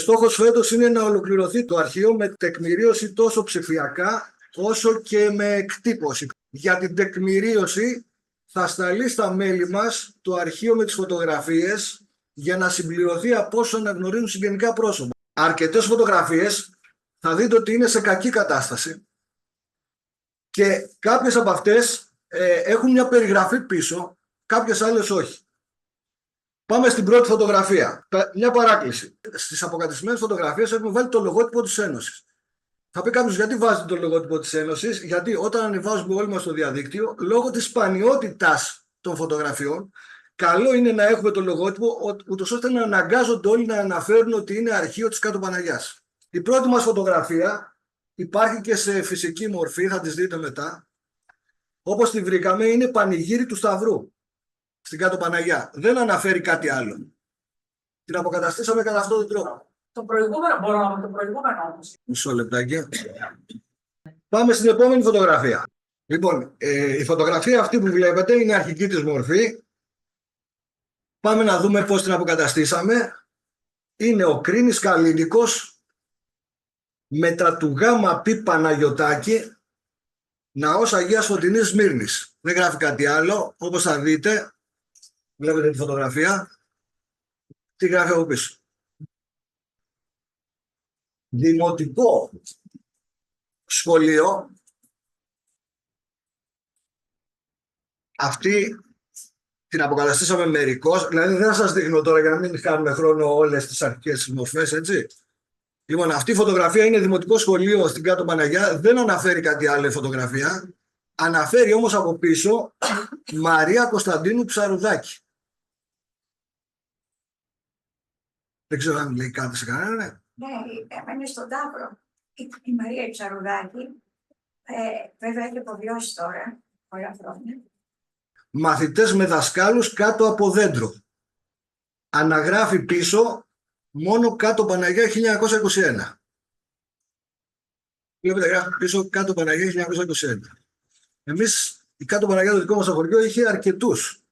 Στόχος φέτος είναι να ολοκληρωθεί το αρχείο με τεκμηρίωση τόσο ψηφιακά όσο και με εκτύπωση. Για την τεκμηρίωση θα σταλεί στα μέλη μας το αρχείο με τις φωτογραφίες για να συμπληρωθεί από όσους αναγνωρίζουν συγγενικά πρόσωπα. Αρκετές φωτογραφίες θα δείτε ότι είναι σε κακή κατάσταση και κάποιες από αυτές έχουν μια περιγραφή πίσω, κάποιες άλλες όχι. Πάμε στην πρώτη φωτογραφία. Μια παράκληση. Στις αποκατεστημένες φωτογραφίες έχουμε βάλει το λογότυπο της Ένωσης. Θα πει κάποιος, γιατί βάζετε το λογότυπο της Ένωσης? Γιατί όταν ανεβάζουμε όλοι μας στο διαδίκτυο, λόγω της σπανιότητας των φωτογραφιών, καλό είναι να έχουμε το λογότυπο, ούτως ώστε να αναγκάζονται όλοι να αναφέρουν ότι είναι αρχείο της Κάτω Παναγιάς. Η πρώτη μας φωτογραφία υπάρχει και σε φυσική μορφή, θα τις δείτε μετά. Όπως τη βρήκαμε, είναι πανηγύρι του Σταυρού στην Κάτω Παναγιά. Δεν αναφέρει κάτι άλλο. Την αποκαταστήσαμε κατά αυτόν τον τρόπο. Το προηγούμενο, μπορώ να πω το προηγούμενο όμως. Μισό λεπτάκι. Πάμε στην επόμενη φωτογραφία. Λοιπόν, η φωτογραφία αυτή που βλέπετε είναι η αρχική της μορφή. Πάμε να δούμε πώς την αποκαταστήσαμε. Είναι ο Κρίνης Καλλίνικος μετά του Γάμα Πι Παναγιωτάκη, ναός Αγίας Φωτεινής Σμύρνης. Δεν γράφει κάτι άλλο, όπως θα δείτε. Βλέπετε τη φωτογραφία. Τι γράφει από πίσω? Δημοτικό σχολείο. Αυτή την αποκαταστήσαμε μερικώς. Δηλαδή δεν θα σας δείχνω τώρα για να μην κάνουμε χρόνο όλες τις αρχικές μορφές, έτσι. Λοιπόν, αυτή η φωτογραφία είναι δημοτικό σχολείο στην Κάτω Παναγιά. Δεν αναφέρει κάτι άλλο η φωτογραφία. Αναφέρει όμως από πίσω Μαρία Κωνσταντίνου Ψαρουδάκη. Δεν ξέρω αν λέει κάτι σε κανένα. Ναι, έμενε στον Ταύρο. Η Μαρία Ψαρουδάκη, βέβαια έχει αποβιώσει τώρα, πολλά χρόνια. Μαθητές με δασκάλους κάτω από δέντρο. Αναγράφει πίσω μόνο Κάτω Παναγιά 1921. Βλέπετε, γράφει πίσω Κάτω Παναγιά 1921. Εμείς, η Κάτω Παναγιά, το δικό μας χωριό, είχε αρκετούς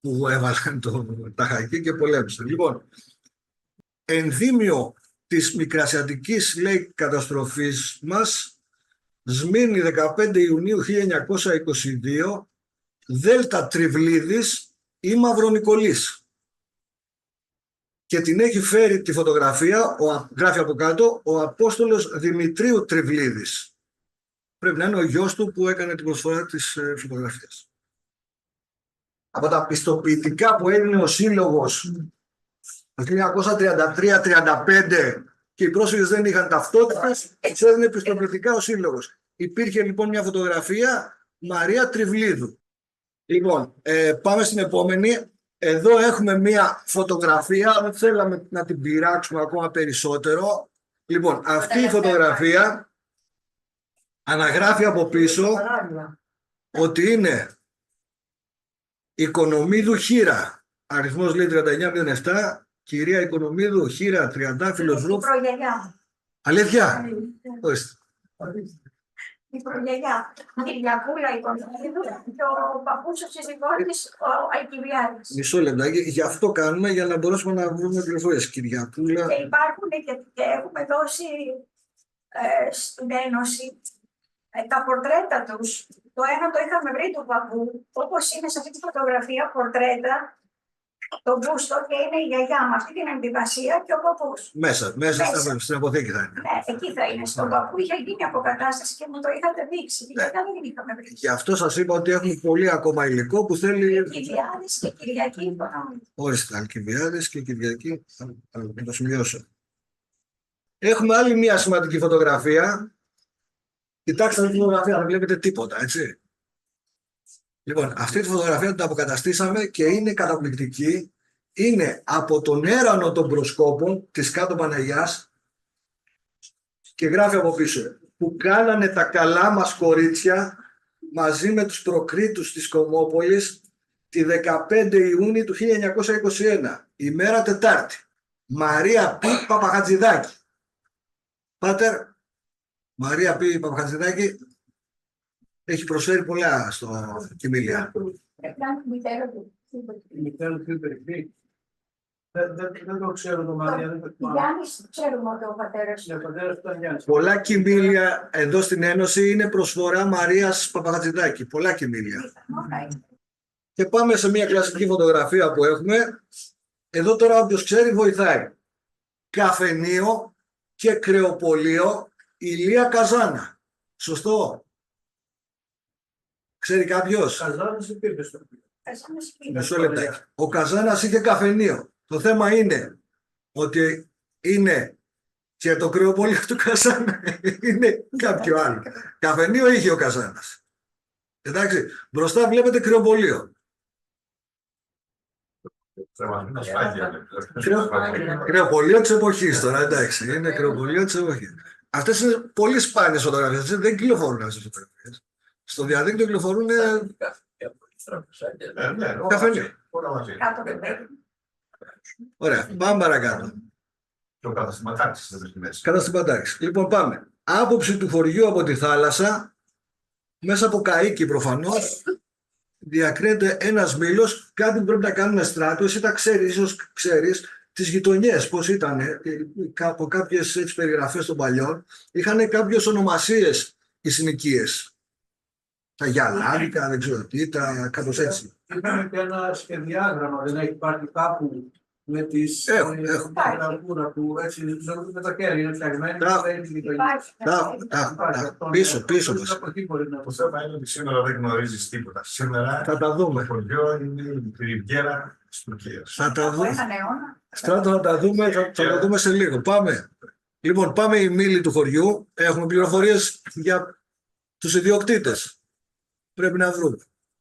που έβαλαν τα χακί και πολέμησαν. Λοιπόν, ενδύμιο της μικρασιατικής, λέει, καταστροφής μας, Σμύρνη 15 Ιουνίου 1922, Δέλτα Τριβλίδης ή Μαυρονικολής. Και την έχει φέρει τη φωτογραφία, γράφει από κάτω, ο Απόστολος Δημητρίου Τριβλίδης. Πρέπει να είναι ο γιος του που έκανε την προσφορά της φωτογραφίας. Από τα πιστοποιητικά που έδινε ο Σύλλογος το 1933-35 και οι πρόσφυγες δεν είχαν ταυτότητες, τους έδινε πιστοποιητικά ο Σύλλογος. Υπήρχε λοιπόν μια φωτογραφία Μαρία Τριβλίδου. Λοιπόν, πάμε στην επόμενη. Εδώ έχουμε μια φωτογραφία, δεν θέλαμε να την πειράξουμε ακόμα περισσότερο. Λοιπόν, αυτή η φωτογραφία αναγράφει από πίσω ότι είναι Οικονομίδου Χήρα, αριθμός λέει 3907, κυρία Οικονομίδου Χήρα, Τριαντάφυλλος Ρούφ. Η προγιαγιά. Αλήθεια? Ορίστε. Η προγιαγιά. Κυριακούλα Οικονομίδου και ο παππούς ο σύζυγός της, ο Αλκιβιάδης. Μισό λεπτάκι, γι' αυτό κάνουμε, για να μπορέσουμε να βρούμε πληροφορίες. Κυριακούλα. Και υπάρχουν και έχουμε δώσει στην Ένωση τα πορτρέτα τους. Το ένα το είχαμε βρει του παππού, όπως είναι σε αυτή τη φωτογραφία, πορτρέτα, το μπούστο, και είναι η γιαγιά με αυτή την αντιβασία και ο παππούς. Μέσα στην αποθήκη θα είναι. Ναι, εκεί θα είναι. Στον παππού είχε γίνει αποκατάσταση και μου το είχατε δείξει. Ναι. Γιατί δεν είχαμε βρει. Γι' αυτό σας είπα ότι έχουμε πολύ ακόμα υλικό που θέλει. Αλκιβιάδης και Κυριακή Οικονομίδου. Ορίστε, Αλκιβιάδης και Κυριακή. Θα το σημειώσω. Έχουμε άλλη μια σημαντική φωτογραφία. Κοιτάξτε αυτή τη φωτογραφία, δεν βλέπετε τίποτα, έτσι. Λοιπόν, αυτή τη φωτογραφία την αποκαταστήσαμε και είναι καταπληκτική. Είναι από τον έρανο των προσκόπων της Κάτω Παναγιάς και γράφει από πίσω που κάνανε τα καλά μας κορίτσια μαζί με τους προκρίτους της Κομόπολης τη 15 Ιούνιου του 1921, ημέρα Τετάρτη. Μαρία Πι Παπαχατζηδάκη. Πάτερ, Μαρία Πι Παπαχατζηδάκη έχει προσφέρει πολλά στο Κιμήλια. Η μητέρα του. Η μητέρα του είναι περιπτή. Δεν το ξέρω το Μαρία, δεν το θυμάμαι. Γιάννης, ξέρουμε ότι ο πατέρας Ο πατέρας ήταν Γιάννης. Πολλά κοιμήλια εδώ στην Ένωση είναι προσφορά Μαρίας Παπαχατζηδάκη. Πολλά κοιμήλια. Και πάμε σε μια κλασική φωτογραφία που έχουμε. Εδώ τώρα όποιος ξέρει βοηθάει. Καφενείο και κρεοπολείο Ηλία Καζάνα. Σωστό. Ξέρει κάποιος? Καζάνας υπήρχε στο πλοίο. Μισό λεπτάκι. Ο Καζάνας είχε καφενείο. Το θέμα είναι ότι είναι και το κρεοπολείο του Καζάνα είναι κάποιο άλλο. Καφενείο είχε ο Καζάνας. Εντάξει. Μπροστά βλέπετε κρεοπολείο. Κρεοπολείο της εποχής τώρα, εντάξει. Είναι κρεοπολείο της εποχής. Αυτές είναι πολύ σπάνιες φωτογραφίες. Δεν κυκλοφορούν αυτές τις φωτογραφίες. Στο διαδίκτυο κυκλοφορούν καφενείο. Ωραία, πάμε παρακάτω. Το καταστηματάρχης δεν βρίσκει μέσα. Καταστηματάρχης. Λοιπόν, πάμε. Άποψη του χωριού από τη θάλασσα, μέσα από καΐκι προφανώς, διακρίνεται ένας μήλος, κάτι που πρέπει να κάνουμε στράτο. Εσύ τα ξέρεις, ίσως ξέρεις, τις γειτονιές πώς ήταν, από κάποιες έτσι περιγραφές των παλιών, είχαν κάποιες ονομασίες οι συνοικίες. Τα γυαλάδικα, δεν ξέρω τι, τα κάπως έτσι. Είχαμε και ένα σχεδιάγραμμα, δεν έχει πάρει κάπου με τις γραφούρα που έτσι με τα χέρια είναι φτιαγμένη. Πίσω. Το θέμα είναι ότι σήμερα δεν γνωρίζεις τίποτα. Σήμερα Θα τα δούμε. το χωριό είναι η Ριβιέρα της Τουρκίας. Θα τα δούμε. Έναν αιώνα. Στράτο θα τα δούμε, θα τα δούμε σε λίγο. Πάμε. Λοιπόν, πάμε η μήλη του χωριού. Έχουμε πληροφορίες για τους ιδιοκτήτες. Πρέπει να βρούμε.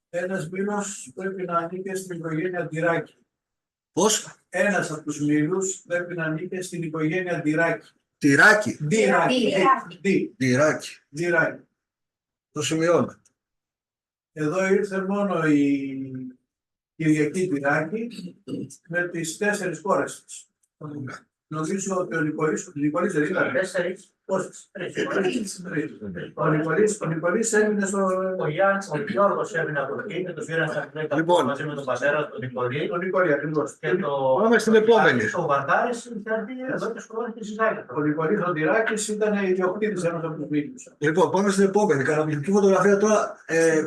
Ένας μήλος πρέπει να ανήκει στην οικογένεια Τυράκη. Πώς? Ένας από τους μήλους πρέπει να ανήκει στην οικογένεια Τυράκη. Τυράκι. Τυράκη. Τυράκι. Το σημειώνω. Εδώ ήρθε μόνο η Κυριακή Τυράκη με τις 4 κόρες της. Νομίζω ότι ο Νικολής δεν ήταν. 4. Πόσες? Ο Νικολής έμεινε στο... Ο Γιάννης, ο Γιώργος έμεινε από εκεί και το πήραν στα πλέκα Λοιπόν. μαζί με τον πατέρα, τον Νικολή. Ο Νικολή ακριβώς. Και το... Πάμε στην επόμενη. Ο Βαρδάρης είχε έρθει εδώ και σχολιάζει στη Ζάγια. Ο Νικολής ο Τυράκης ήταν ιδιοκτήτης ένας από τους μήλους. Λοιπόν, πάμε στην επόμενη. Καταπληκτική φωτογραφία τώρα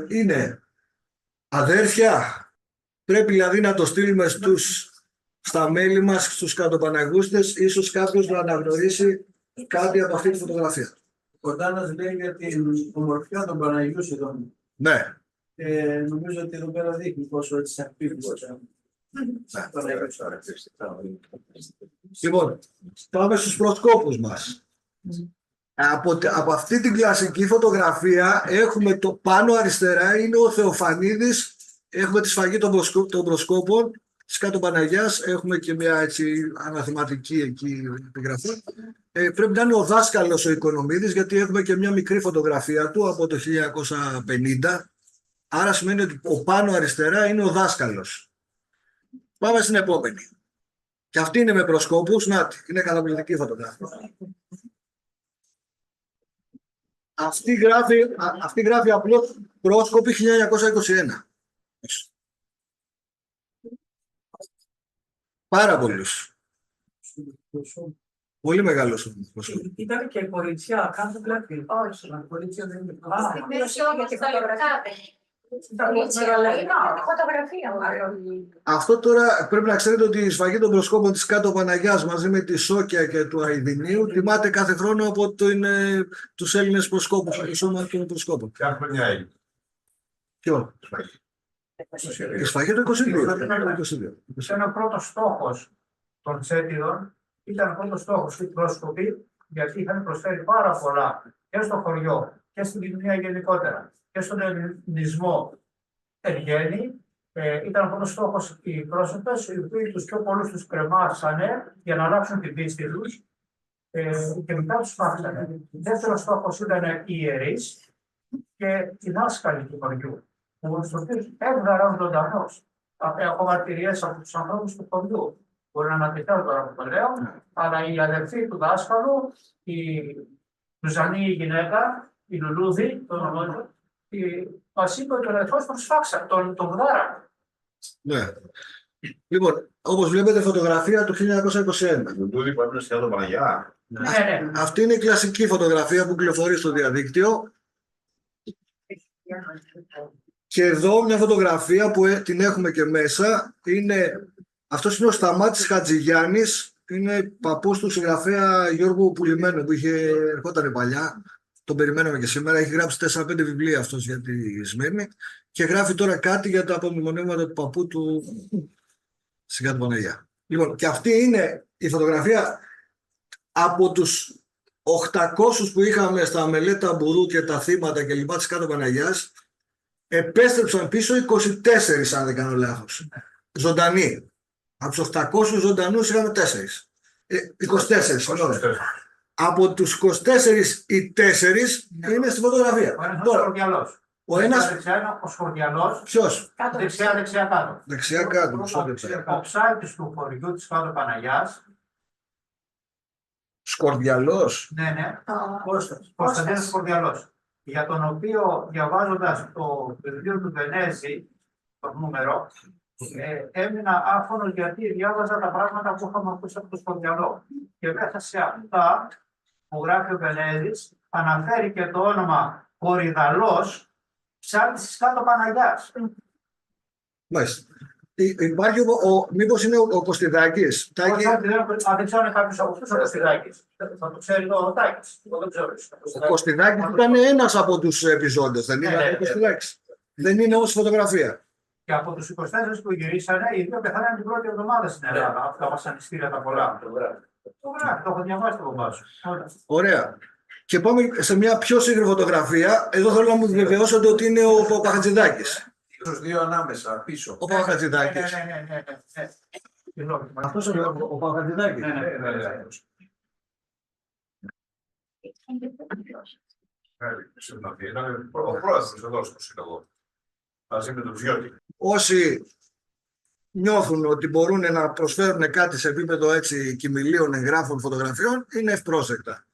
είναι αδέρφια. Πρέπει δηλαδή να το στείλουμε στα μέλη μας, στους κατοπαναγούστες, ίσως κάποιος να αναγνωρίσει κάτι από αυτή τη φωτογραφία. Ο Ντάνας λέει για την ομορφιά των Παναγιούσιδων. Ναι. Νομίζω ότι εδώ πέρα δείχνει πόσο έτσι ακρίβος. Λοιπόν, πάμε στους προσκόπους μας. Από αυτή την κλασική φωτογραφία έχουμε το πάνω αριστερά είναι ο Θεοφανίδης, έχουμε τη σφαγή των προσκόπων της Κάτω Παναγιάς, έχουμε και μια έτσι αναθεματική εκεί επιγραφή. Πρέπει να είναι ο δάσκαλος ο Οικονομίδης, γιατί έχουμε και μια μικρή φωτογραφία του από το 1950, άρα σημαίνει ότι ο πάνω αριστερά είναι ο δάσκαλος. Πάμε στην επόμενη. Και αυτή είναι με προσκόπους, να, είναι καταπληκτική φωτογραφία. Αυτή γράφει απλώς πρόσκοπη 1921. Πάρα πολλούς. Πολύ μεγάλος ο πρόσκοπος. Ήταν και κοριτσιά, κάθε πλάτη. Όχι. Κοριτσιά δεν είναι. Φωτογραφία μάλλον. Αυτό τώρα πρέπει να ξέρετε ότι η σφαγή των προσκόπων της Κάτω Παναγιάς μαζί με τη Σόκια και του Αηδινίου τιμάται κάθε χρόνο από τους Έλληνες προσκόπους, το σώμα των προσκόπων. Ποια χρονιά έγινε? Ποιο? Η σφαγή του 22. Ήταν ο πρώτος στόχος των Τσέτιδων, ήταν ο πρώτος στόχος οι πρόσκοποι, γιατί είχαν προσφέρει πάρα πολλά και στο χωριό και στην κοινωνία γενικότερα και στον ελληνισμό εν γέννη. Ήταν ο πρώτος στόχος οι πρόσωπες, οι οποίοι τους πιο πολλούς τους κρεμάσανε για να αλλάξουν την πίστη τους και μετά τους φάξανε. Δεύτερος στόχος ήταν οι ιερείς και οι δάσκαλοι του χωριού, στους οποίους έβγαλαν ζωντανός. Έχω μαρτυρίες από τους ανθρώπους του χωριού. Μπορεί να αναπτυχθώ τώρα που το λέω, αλλά η αδερφή του δάσκαλου, η Ζουζανή η γυναίκα, η Λουλούδη, το ονομάζω, μας είπε ότι ο αδερφός τον σφάξα, τον βδάρα. Ναι. Λοιπόν, όπως βλέπετε, φωτογραφία του 1921. Το τούδι που έμεινε στην Παναγιά. Ναι, ναι. Αυτή είναι η κλασική φωτογραφία που κυκλοφορεί στο διαδίκτυο. Και εδώ μια φωτογραφία που την έχουμε και μέσα. Αυτός είναι ο Σταμάτης Χατζηγιάννης. Είναι παππούς του συγγραφέα Γιώργου Πουλημένου που ερχόταν παλιά. Τον περιμέναμε και σήμερα. Έχει γράψει 4-5 βιβλία αυτός για τη Σμύρνη. Και γράφει τώρα κάτι για τα απομνημονεύματα του παππού του στην Κάτω Παναγιά. Λοιπόν, και αυτή είναι η φωτογραφία από τους 800 που είχαμε στα Μελέτα Μπουρού και τα θύματα και λοιπά της Κάτω Παναγιάς. Επέστρεψαν πίσω 24, αν δεν κάνω λάθος. Ζωντανοί. Από τους 800 ζωντανούς είχαμε 4. 24, συγγνώμη. Από τους 24 οι 4 είναι στη φωτογραφία. Ο ένας Τώρα, Σκορδιαλός. ο ένας. Δεξιά είναι ο Σκορδιαλός. Ποιος? Δεξιά κάτω. Δεξιά κάτω. Μισό λεπτό. Ο ψάλτης του χωριού της Κάτω Παναγιάς. Σκορδιαλός. Ναι. Κώστας. Κωνσταντίνος Σκορδιαλός. Για τον οποίο, διαβάζοντας το βιβλίο του Βενέζη, το νούμερο, έμεινα άφωνος γιατί διάβαζα τα πράγματα που είχαμε ακούσει από τον Σκορδιαλό. Και μέσα σε αυτά που γράφει ο Βενέζης, αναφέρει και το όνομα Κορυδαλός, ψάλτης της Κάτω Παναγιάς. Μάλιστα. Υπάρχει μήπως είναι ο Κωστιδάκης. Τάκη, Αν δεν ξέρω αν είναι κάποιος από αυτούς ο Κωστιδάκης. Θα το ξέρει ο Τάκης. Εγώ δεν ξέρω. ο Κωστιδάκης ήταν ένας από τους επιζώντες. Δεν είναι ο Κωστιδάκης. Δεν είναι όμως φωτογραφία. Και από τους 24 που γυρίσανε, οι δύο πεθάναν την πρώτη εβδομάδα στην Ελλάδα. Από τα βασανιστήρια τα πολλά. Το γράφει, το έχω διαβάσει το κομπά σου. Ωραία. Και πάμε σε μια πιο σύγχρονη φωτογραφία. Εδώ θέλω να μου βεβαιώσετε ότι είναι ο Παπαχατζηδάκης. Τους δύο ανάμεσα, πίσω. Ο Παπαχατζηδάκης. Ναι. Αυτός ο Παπαχατζηδάκης. Ήταν ο πρόεδρος εδώ στο Σύλλογο. Μαζί με τον Βιώτη. Όσοι νιώθουν ότι μπορούν να προσφέρουν κάτι σε επίπεδο έτσι κυμηλίων εγγράφων φωτογραφιών είναι ευπρόσδεκτα.